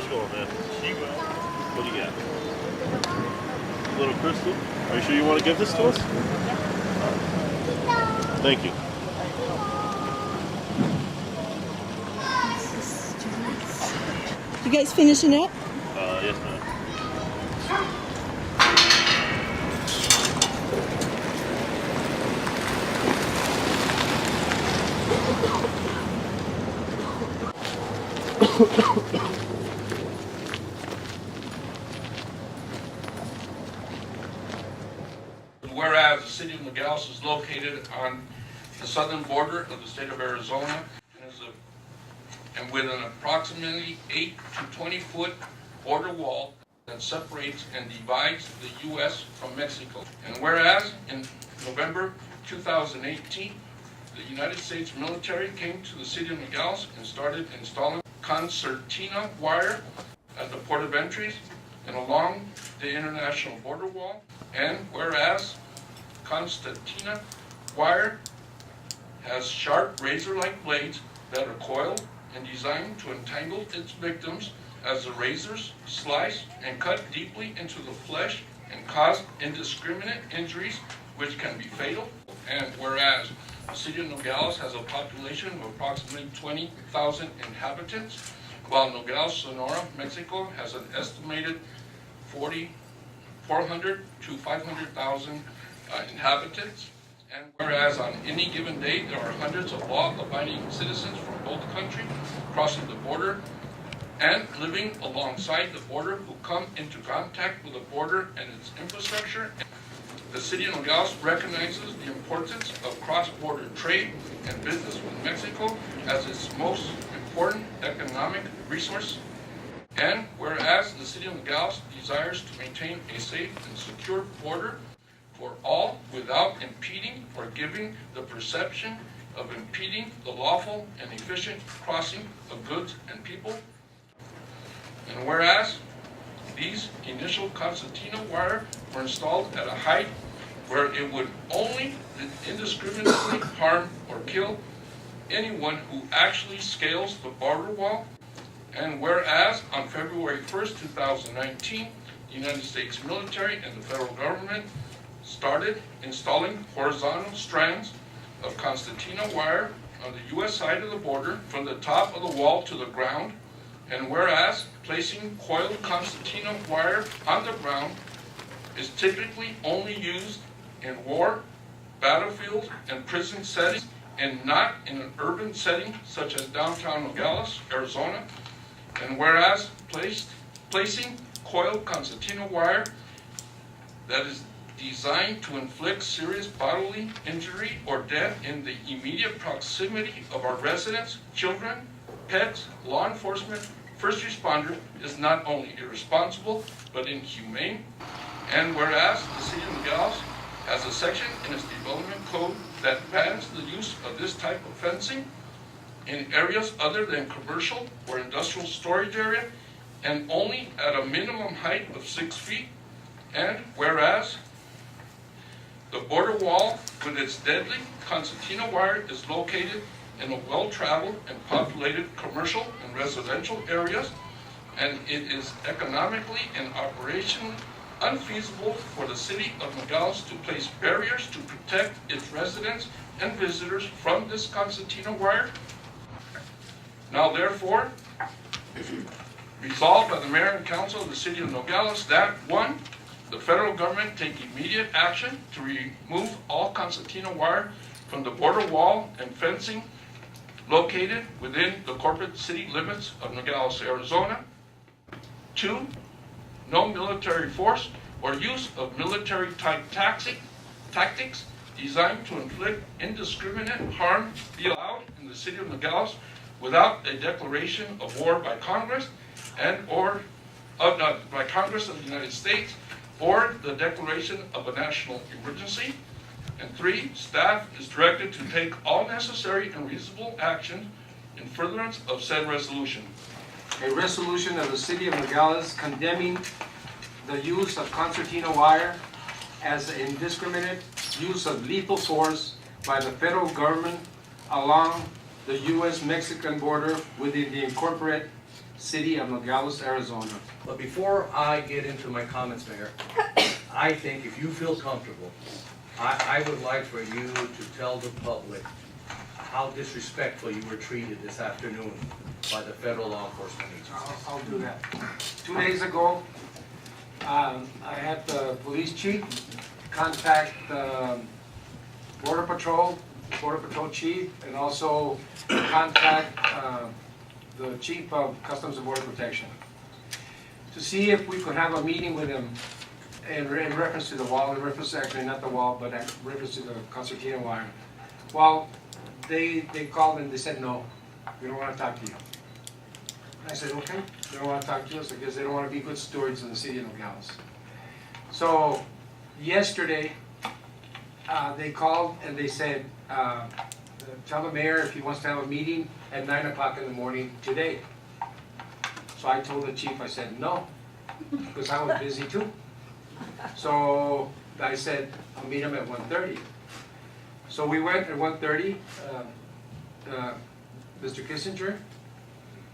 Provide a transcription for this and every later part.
How's it going, man? What do you got? Little crystal? Are you sure you want to give this to us? Thank you. You guys finishing up? Yes, ma'am. Whereas the city of Nogales is located on the southern border of the state of Arizona and with an approximately 8 to 20 foot border wall that separates and divides the U.S. from Mexico. And whereas in November 2018, the United States military came to the city of Nogales and started installing concertina wire at the port of entries and along the international border wall. And whereas concertina wire has sharp razor-like blades that are coiled and designed to entangle its victims as the razors slice and cut deeply into the flesh and cause indiscriminate injuries which can be fatal. And whereas the city of Nogales has a population of approximately 20,000 inhabitants, while Nogales, Sonora, Mexico has an estimated 400 to 500,000 inhabitants. And whereas on any given day there are hundreds of law-abiding citizens from both countries crossing the border and living alongside the border who come into contact with the border and its infrastructure, the city of Nogales recognizes the importance of cross-border trade and business with Mexico as its most important economic resource. And whereas the city of Nogales desires to maintain a safe and secure border for all without impeding or giving the perception of impeding the lawful and efficient crossing of goods and people. And whereas these initial concertina wire were installed at a height where it would only indiscriminately harm or kill anyone who actually scales the border wall. And whereas on February 1st, 2019, the United States military and the federal government started installing horizontal strands of concertina wire on the U.S. side of the border from the top of the wall to the ground. And whereas placing coiled concertina wire on the ground is typically only used in war, battlefield, and prison settings, and not in an urban setting such as downtown Nogales, Arizona. And whereas placing coiled concertina wire that is designed to inflict serious bodily injury or death in the immediate proximity of our residents, children, pets, law enforcement, first responders is not only irresponsible but inhumane. And whereas the city of Nogales has a section in its development code that bans the use of this type of fencing in areas other than commercial or industrial storage area and only at a minimum height of 6 feet. And whereas the border wall with its deadly concertina wire is located in a well-traveled and populated commercial and residential areas, and it is economically and operationally unfeasible for the city of Nogales to place barriers to protect its residents and visitors from this concertina wire. Now therefore, resolved by the Mayor and Council of the City of Nogales that 1, the federal government take immediate action to remove all concertina wire from the border wall and fencing located within the corporate city limits of Nogales, Arizona. 2, no military force or use of military-type tactics designed to inflict indiscriminate harm be allowed in the city of Nogales without a declaration of war by Congress by Congress of the United States or the declaration of a national emergency. And 3, staff is directed to take all necessary and reasonable action in furtherance of said resolution. A resolution of the City of Nogales condemning the use of concertina wire as an indiscriminate use of lethal force by the federal government along the U.S.-Mexican border within the incorporated City of Nogales, Arizona. But before I get into my comments, Mayor, I think if you feel comfortable, I would like for you to tell the public how disrespectful you were treated this afternoon by the federal law enforcement agencies. I'll do that. 2 days ago, I had the police chief contact Border Patrol chief, and also contact the chief of Customs and Border Protection to see if we could have a meeting with him in reference to the wall, in reference, actually not the wall, but in reference to the concertina wire. Well, they called and they said, no, we don't want to talk to you. I said, okay, they don't want to talk to us because they don't want to be good stewards in the city of Nogales. So yesterday, they called and they said, tell the mayor if he wants to have a meeting at 9 o'clock in the morning today. So I told the chief, I said, no, because I was busy too. So I said, I'll meet him at 1:30. So we went at 1:30, Mr. Kissinger,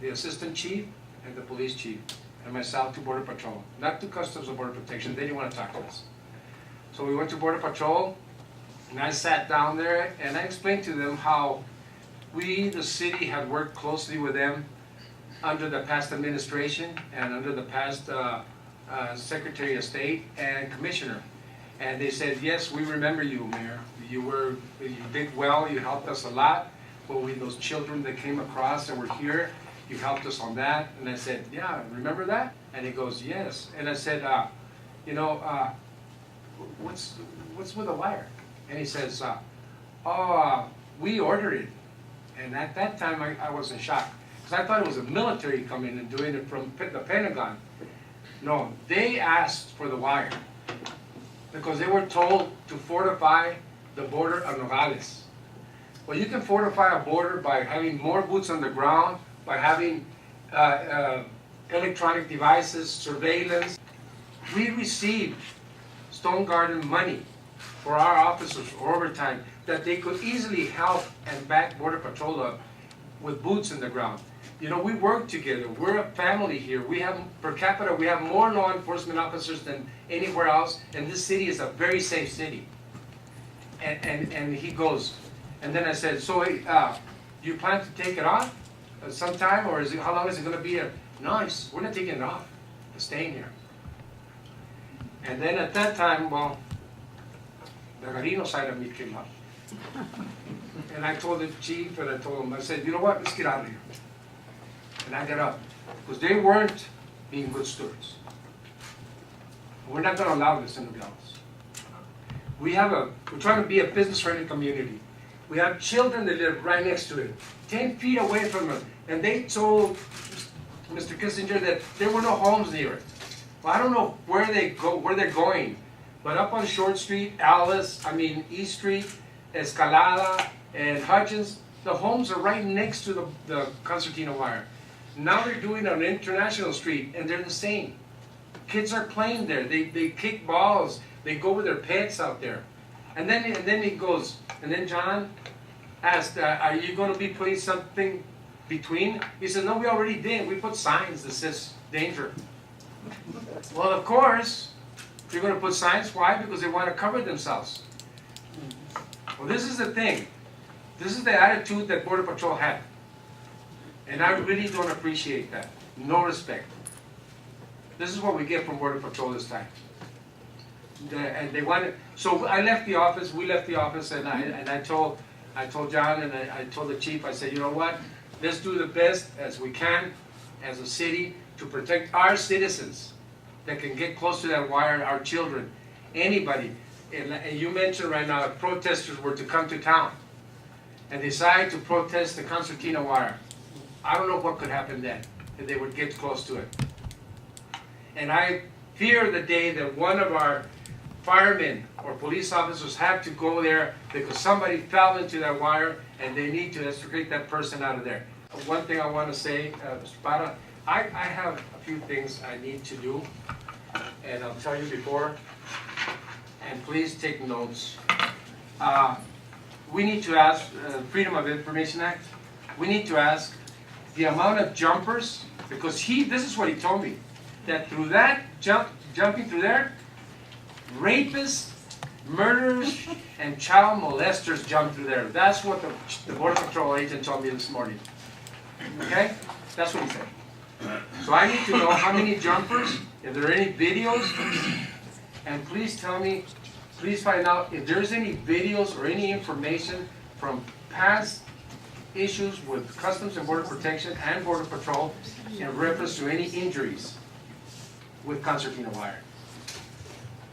the assistant chief, and the police chief, and myself to Border Patrol, not to Customs or Border Protection. They didn't want to talk to us. So we went to Border Patrol, and I sat down there, and I explained to them how we, the city, had worked closely with them under the past administration and under the past Secretary of State and Commissioner. And they said, yes, we remember you, Mayor. You did well, you helped us a lot. But with those children that came across and were here, you helped us on that. And I said, yeah, remember that? And he goes, yes. And I said, what's with the wire? And he says, we ordered it. And at that time, I was in shock. Because I thought it was the military coming and doing it from the Pentagon. No, they asked for the wire. Because they were told to fortify the border of Nogales. Well, you can fortify a border by having more boots on the ground, by having electronic devices, surveillance. We received Stone Garden money for our officers for overtime that they could easily help and back Border Patrol up with boots in the ground. You know, we work together. We're a family here. We have, per capita, we have more law enforcement officers than anywhere else, and this city is a very safe city. And he goes, and then I said, so do you plan to take it off sometime, or how long is it going to be here? No, we're not taking it off. We're staying here. And then at that time, well, the Garino side of me came up. And I told the chief, and I told him, I said, you know what, let's get out of here. And I got up, because they weren't being good stewards. We're not going to allow this in the Nogales. We're trying to be a business-friendly community. We have children that live right next to it, 10 feet away from it. And they told Mr. Kissinger that there were no homes near it. Well, I don't know where they're going, but up on Short Street, East Street, Escalada, and Hutchins, the homes are right next to the concertina wire. Now they're doing it on International Street, and they're the same. Kids are playing there. They kick balls. They go with their pets out there. And then he goes, and then John asked, are you going to be putting something between? He said, no, we already did. We put signs that says danger. Well, of course, you're going to put signs. Why? Because they want to cover themselves. Well, this is the thing. This is the attitude that Border Patrol had. And I really don't appreciate that. No respect. This is what we get from Border Patrol this time. And they wanted. So I left the office. We left the office, and I told John and I told the chief. I said, you know what? Let's do the best as we can, as a city, to protect our citizens that can get close to that wire. Our children, anybody. And you mentioned right now, if protesters were to come to town and decide to protest the concertina wire, I don't know what could happen then if they would get close to it. And I fear the day that one of our firemen or police officers have to go there because somebody fell into that wire and they need to extricate that person out of there. One thing I want to say, Mr. Parra, I have a few things I need to do, and I'll tell you before, and please take notes. We need to ask, Freedom of Information Act, we need to ask the amount of jumpers, because this is what he told me, that through that, jumping through there, rapists, murderers, and child molesters jump through there. That's what the Border Patrol agent told me this morning. Okay? That's what he said. So I need to know how many jumpers, if there are any videos, and please tell me, please find out if there's any videos or any information from past issues with Customs and Border Protection and Border Patrol in reference to any injuries with concertina wire.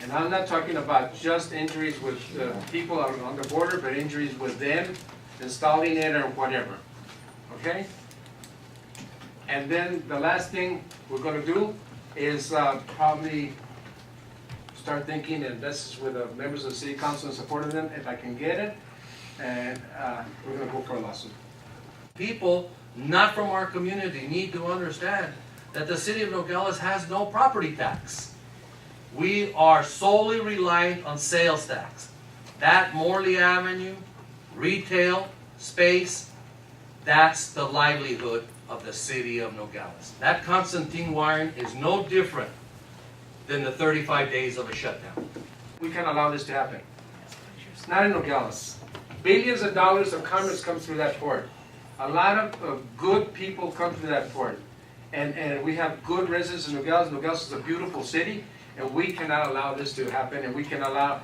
And I'm not talking about just injuries with people on the border, but injuries with them installing it or whatever. Okay? And then the last thing we're going to do is probably start thinking, and this is with the members of the City Council and supporting them, if I can get it, and we're going to go for a lawsuit. People not from our community need to understand that the city of Nogales has no property tax. We are solely reliant on sales tax. That Morley Avenue, retail, space, that's the livelihood of the city of Nogales. That Constantine wiring is no different than the 35 days of a shutdown. We can't allow this to happen. It's not in Nogales. Billions of dollars of commerce come through that port. A lot of good people come through that port. And we have good residents in Nogales. Nogales is a beautiful city, and we cannot allow this to happen, and we can allow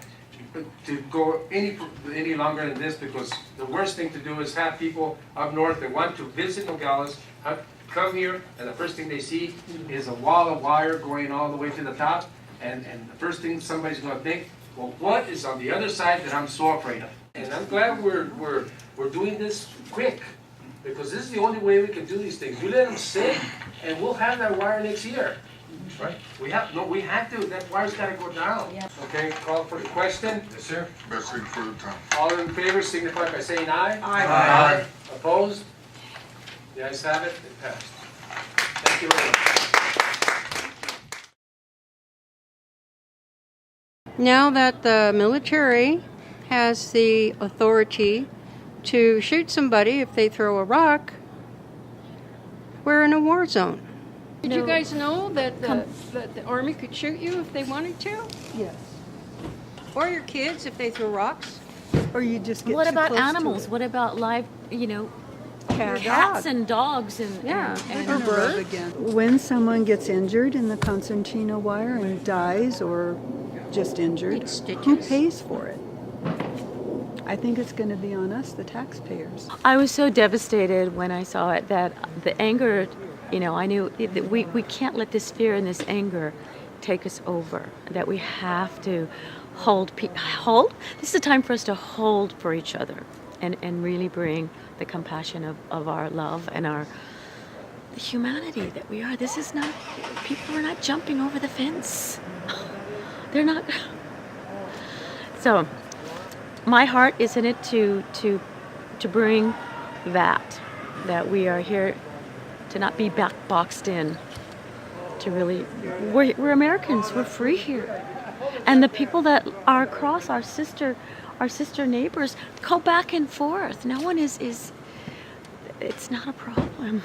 to go any longer than this, because the worst thing to do is have people up north that want to visit Nogales, come here, and the first thing they see is a wall of wire going all the way to the top, and the first thing somebody's going to think, well, what is on the other side that I'm so afraid of? And I'm glad we're doing this quick, because this is the only way we can do these things. You let them sit, and we'll have that wire next year. Right? We have to. That wire's got to go down. Yeah. Okay, call for the question. Yes, sir. Best thing for the town. All in favor signify by saying aye. Aye. Aye. Opposed? The ayes have it. It passed. Thank you very much. Now that the military has the authority to shoot somebody if they throw a rock, we're in a war zone. Did you guys know that the Army could shoot you if they wanted to? Yes. Or your kids if they throw rocks? Or you just get What too about close to animals? it. What about live, Cat, cats dog. and dogs and Yeah, Or birds. When someone gets injured in the concertina wire and dies or just injured, Like stitches? who pays for it? I think it's going to be on us, the taxpayers. I was so devastated when I saw it that the anger, I knew that we can't let this fear and this anger take us over, that we have to hold. This is a time for us to hold for each other and really bring the compassion of our love and our humanity that we are. This is not, people are not jumping over the fence. They're not. So my heart is in it to bring that we are here to not be boxed in, to really, we're Americans, we're free here. And the people that are across, our sister neighbors, go back and forth. No one is it's not a problem.